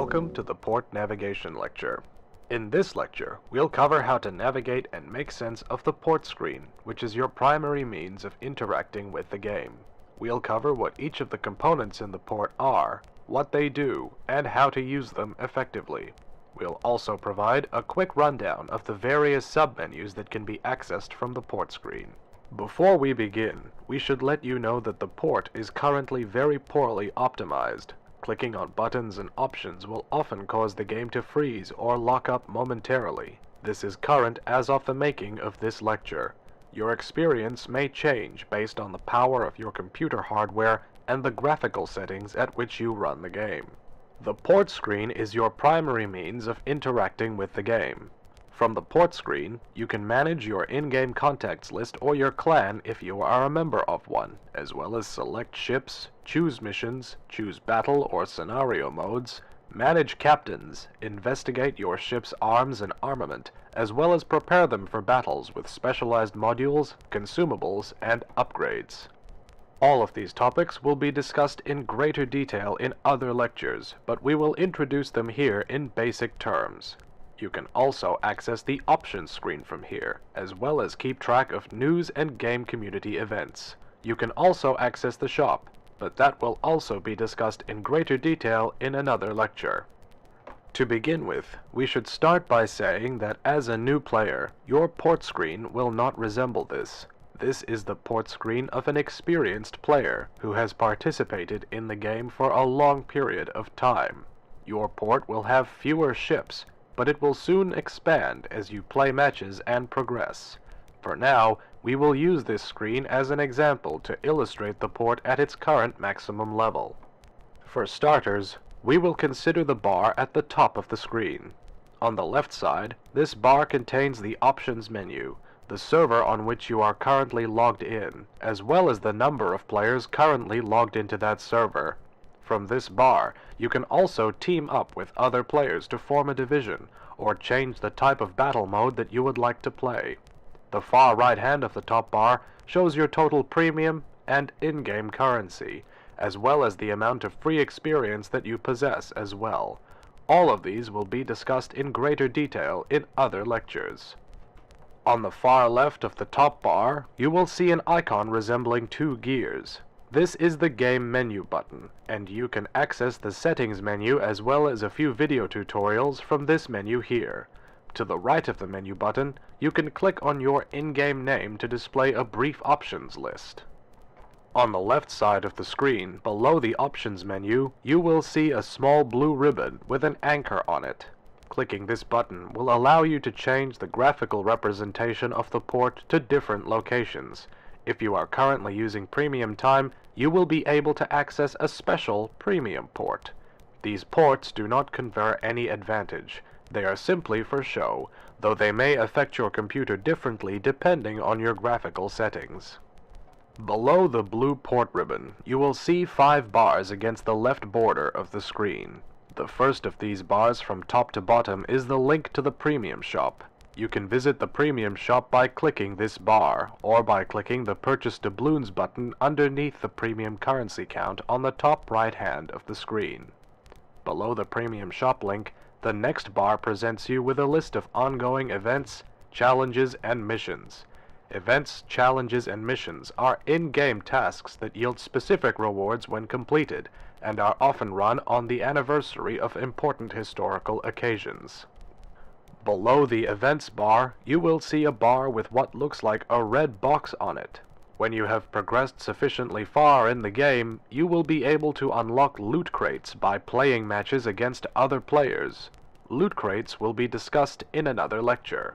Welcome to the Port Navigation Lecture. In this lecture, we'll cover how to navigate and make sense of the port screen, which is your primary means of interacting with the game. We'll cover what each of the components in the port are, what they do, and how to use them effectively. We'll also provide a quick rundown of the various submenus that can be accessed from the port screen. Before we begin, we should let you know that the port is currently very poorly optimized. Clicking on buttons and options will often cause the game to freeze or lock up momentarily. This is current as of the making of this lecture. Your experience may change based on the power of your computer hardware and the graphical settings at which you run the game. The port screen is your primary means of interacting with the game. From the port screen, you can manage your in-game contacts list or your clan if you are a member of one, as well as select ships, choose missions, choose battle or scenario modes, manage captains, investigate your ship's arms and armament, as well as prepare them for battles with specialized modules, consumables, and upgrades. All of these topics will be discussed in greater detail in other lectures, but we will introduce them here in basic terms. You can also access the options screen from here, as well as keep track of news and game community events. You can also access the shop, but that will also be discussed in greater detail in another lecture. To begin with, we should start by saying that as a new player, your port screen will not resemble this. This is the port screen of an experienced player who has participated in the game for a long period of time. Your port will have fewer ships, but it will soon expand as you play matches and progress. For now, we will use this screen as an example to illustrate the port at its current maximum level. For starters, we will consider the bar at the top of the screen. On the left side, this bar contains the options menu, the server on which you are currently logged in, as well as the number of players currently logged into that server. From this bar, you can also team up with other players to form a division, or change the type of battle mode that you would like to play. The far right hand of the top bar shows your total premium and in-game currency, as well as the amount of free experience that you possess as well. All of these will be discussed in greater detail in other lectures. On the far left of the top bar, you will see an icon resembling two gears. This is the Game Menu button, and you can access the Settings menu as well as a few video tutorials from this menu here. To the right of the menu button, you can click on your in-game name to display a brief options list. On the left side of the screen, below the Options menu, you will see a small blue ribbon with an anchor on it. Clicking this button will allow you to change the graphical representation of the port to different locations. If you are currently using premium time, you will be able to access a special premium port. These ports do not confer any advantage. They are simply for show, though they may affect your computer differently depending on your graphical settings. Below the blue port ribbon, you will see 5 bars against the left border of the screen. The first of these bars from top to bottom is the link to the premium shop. You can visit the premium shop by clicking this bar, or by clicking the Purchase Doubloons button underneath the premium currency count on the top right hand of the screen. Below the premium shop link, the next bar presents you with a list of ongoing events, challenges, and missions. Events, challenges, and missions are in-game tasks that yield specific rewards when completed, and are often run on the anniversary of important historical occasions. Below the Events bar, you will see a bar with what looks like a red box on it. When you have progressed sufficiently far in the game, you will be able to unlock loot crates by playing matches against other players. Loot crates will be discussed in another lecture.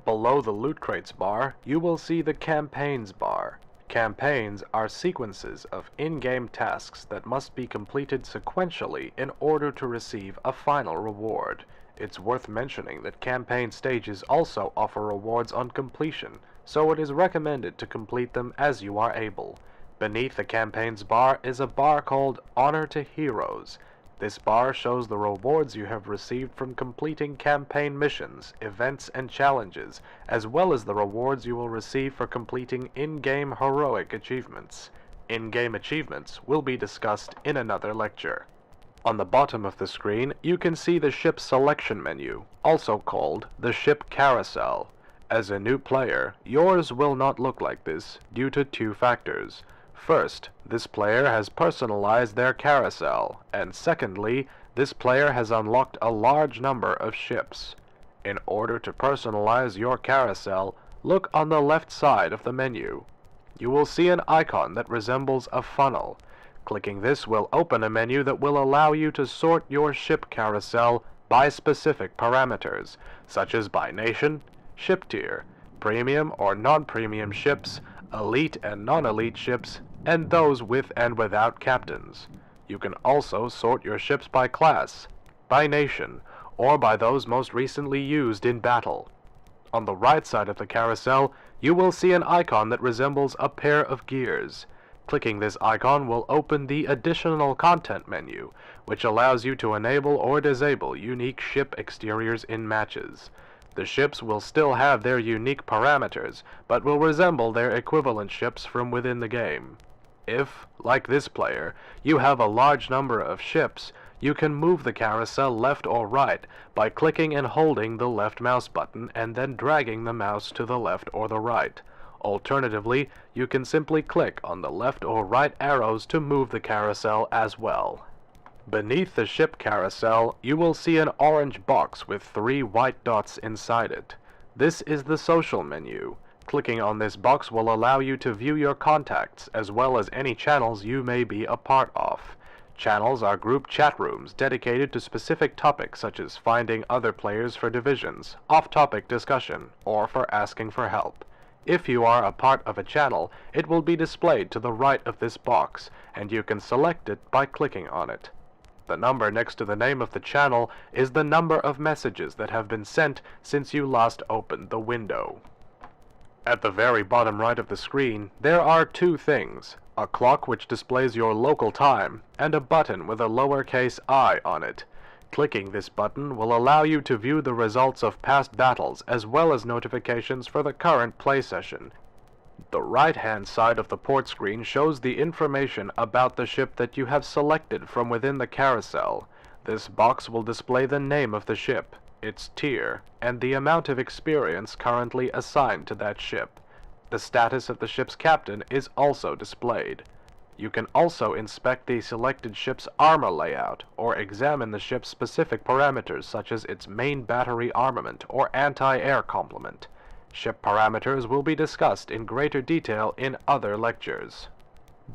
Below the Loot Crates bar, you will see the Campaigns bar. Campaigns are sequences of in-game tasks that must be completed sequentially in order to receive a final reward. It's worth mentioning that campaign stages also offer rewards on completion, so it is recommended to complete them as you are able. Beneath the Campaigns bar is a bar called Honor to Heroes. This bar shows the rewards you have received from completing campaign missions, events, and challenges, as well as the rewards you will receive for completing in-game heroic achievements. In-game achievements will be discussed in another lecture. On the bottom of the screen, you can see the ship selection menu, also called the ship carousel. As a new player, yours will not look like this due to two factors. First, this player has personalized their carousel, and secondly, this player has unlocked a large number of ships. In order to personalize your carousel, look on the left side of the menu. You will see an icon that resembles a funnel. Clicking this will open a menu that will allow you to sort your ship carousel by specific parameters, such as by nation, ship tier, premium or non-premium ships, elite and non-elite ships, and those with and without captains. You can also sort your ships by class, by nation, or by those most recently used in battle. On the right side of the carousel, you will see an icon that resembles a pair of gears. Clicking this icon will open the Additional Content menu, which allows you to enable or disable unique ship exteriors in matches. The ships will still have their unique parameters, but will resemble their equivalent ships from within the game. If, like this player, you have a large number of ships, you can move the carousel left or right by clicking and holding the left mouse button and then dragging the mouse to the left or the right. Alternatively, you can simply click on the left or right arrows to move the carousel as well. Beneath the ship carousel, you will see an orange box with 3 white dots inside it. This is the social menu. Clicking on this box will allow you to view your contacts as well as any channels you may be a part of. Channels are group chat rooms dedicated to specific topics such as finding other players for divisions, off-topic discussion, or for asking for help. If you are a part of a channel, it will be displayed to the right of this box, and you can select it by clicking on it. The number next to the name of the channel is the number of messages that have been sent since you last opened the window. At the very bottom right of the screen, there are two things: a clock which displays your local time, and a button with a lowercase I on it. Clicking this button will allow you to view the results of past battles as well as notifications for the current play session. The right-hand side of the port screen shows the information about the ship that you have selected from within the carousel. This box will display the name of the ship, its tier, and the amount of experience currently assigned to that ship. The status of the ship's captain is also displayed. You can also inspect the selected ship's armor layout, or examine the ship's specific parameters such as its main battery armament or anti-air complement. Ship parameters will be discussed in greater detail in other lectures.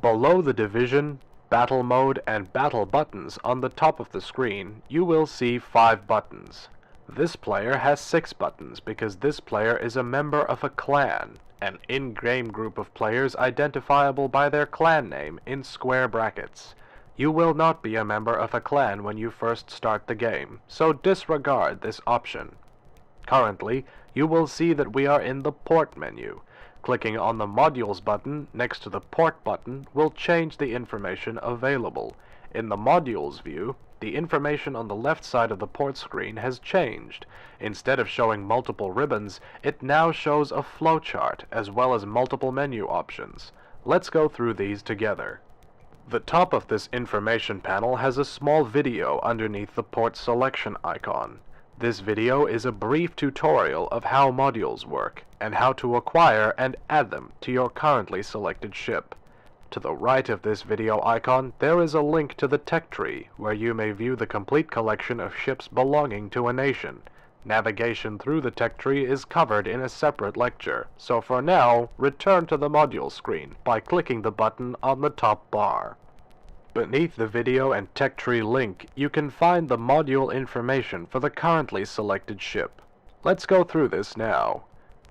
Below the division, battle mode, and battle buttons on the top of the screen, you will see 5 buttons. This player has 6 buttons because this player is a member of a clan, an in-game group of players identifiable by their clan name in square brackets. You will not be a member of a clan when you first start the game, so disregard this option. Currently, you will see that we are in the Port menu. Clicking on the Modules button next to the Port button will change the information available. In the Modules view, the information on the left side of the port screen has changed. Instead of showing multiple ribbons, it now shows a flowchart as well as multiple menu options. Let's go through these together. The top of this information panel has a small video underneath the port selection icon. This video is a brief tutorial of how modules work and how to acquire and add them to your currently selected ship. To the right of this video icon, there is a link to the tech tree, where you may view the complete collection of ships belonging to a nation. Navigation through the tech tree is covered in a separate lecture, so for now, return to the module screen by clicking the button on the top bar. Beneath the video and tech tree link, you can find the module information for the currently selected ship. Let's go through this now.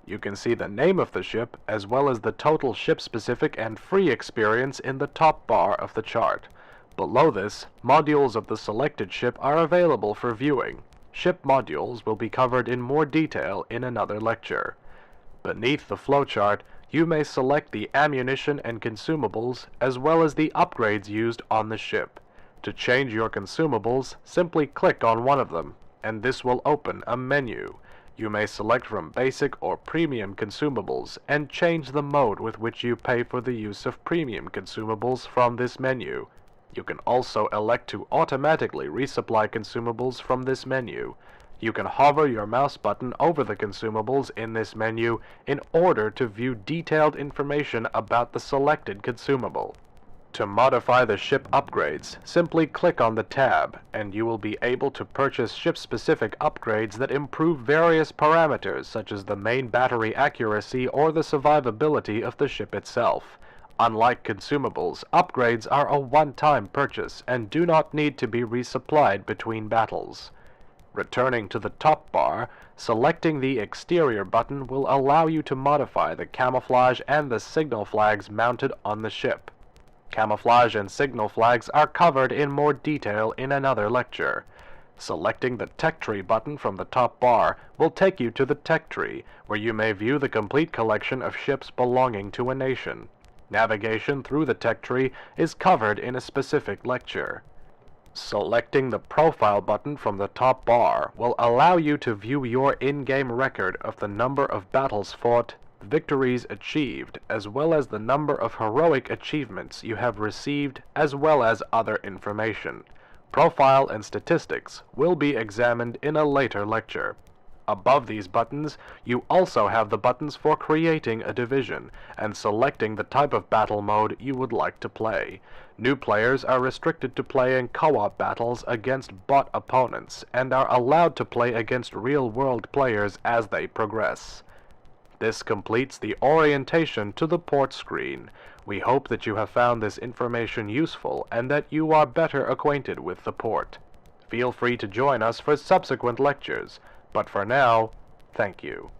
You can see the name of the ship, as well as the total ship-specific and free experience in the top bar of the chart. Below this, modules of the selected ship are available for viewing. Ship modules will be covered in more detail in another lecture. Beneath the flowchart, you may select the ammunition and consumables, as well as the upgrades used on the ship. To change your consumables, simply click on one of them, and this will open a menu. You may select from basic or premium consumables and change the mode with which you pay for the use of premium consumables from this menu. You can also elect to automatically resupply consumables from this menu. You can hover your mouse button over the consumables in this menu in order to view detailed information about the selected consumable. To modify the ship upgrades, simply click on the tab, and you will be able to purchase ship-specific upgrades that improve various parameters such as the main battery accuracy or the survivability of the ship itself. Unlike consumables, upgrades are a one-time purchase and do not need to be resupplied between battles. Returning to the top bar, selecting the exterior button will allow you to modify the camouflage and the signal flags mounted on the ship. Camouflage and signal flags are covered in more detail in another lecture. Selecting the Tech Tree button from the top bar will take you to the Tech Tree, where you may view the complete collection of ships belonging to a nation. Navigation through the Tech Tree is covered in a specific lecture. Selecting the Profile button from the top bar will allow you to view your in-game record of the number of battles fought, victories achieved, as well as the number of heroic achievements you have received, as well as other information. Profile and statistics will be examined in a later lecture. Above these buttons, you also have the buttons for creating a division and selecting the type of battle mode you would like to play. New players are restricted to playing co-op battles against bot opponents and are allowed to play against real-world players as they progress. This completes the orientation to the port screen. We hope that you have found this information useful and that you are better acquainted with the port. Feel free to join us for subsequent lectures, but for now, thank you.